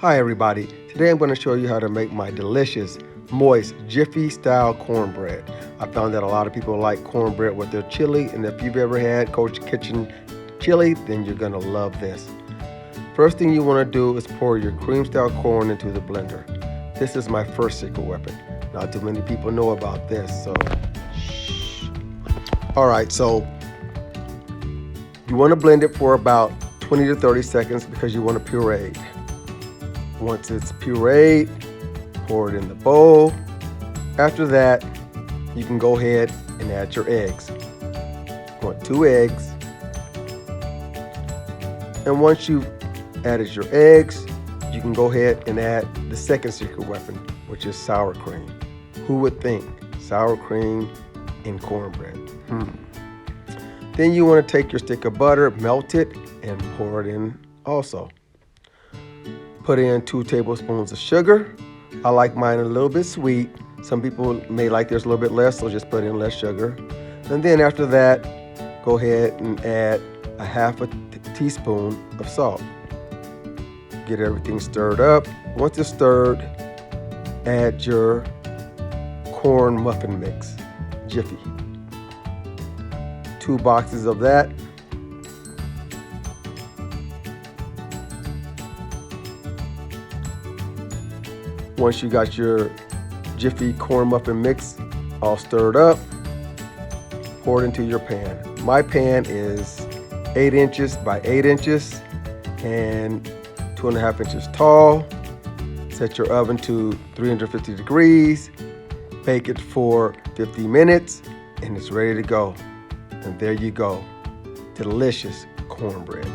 Hi everybody, today I'm going to show you how to make my delicious, moist, Jiffy style cornbread. I found that a lot of people like cornbread with their chili, and if you've ever had Coach Kitchen chili, then you're going to love this. First thing you want to do is pour your cream style corn into the blender. This is my first secret weapon. Not too many people know about this, so shh. Alright, so you want to blend it for about 20 to 30 seconds because you want to puree. Once it's pureed, pour it in the bowl. After that, you can go ahead and add your eggs. You want 2 eggs. And once you've added your eggs, you can go ahead and add the second secret weapon, which is sour cream. Who would think? Sour cream in cornbread. Then you want to take your stick of butter, melt it, and pour it in also. Put in 2 tablespoons of sugar. I like mine a little bit sweet. Some people may like theirs a little bit less, so just put in less sugar. And then after that, go ahead and add a half a teaspoon of salt. Get everything stirred up. Once it's stirred, add your corn muffin mix, Jiffy. 2 boxes of that. Once you got your Jiffy corn muffin mix all stirred up, pour it into your pan. My pan is 8 inches by 8 inches and 2.5 inches tall. Set your oven to 350 degrees. Bake it for 50 minutes and it's ready to go. And there you go, delicious cornbread.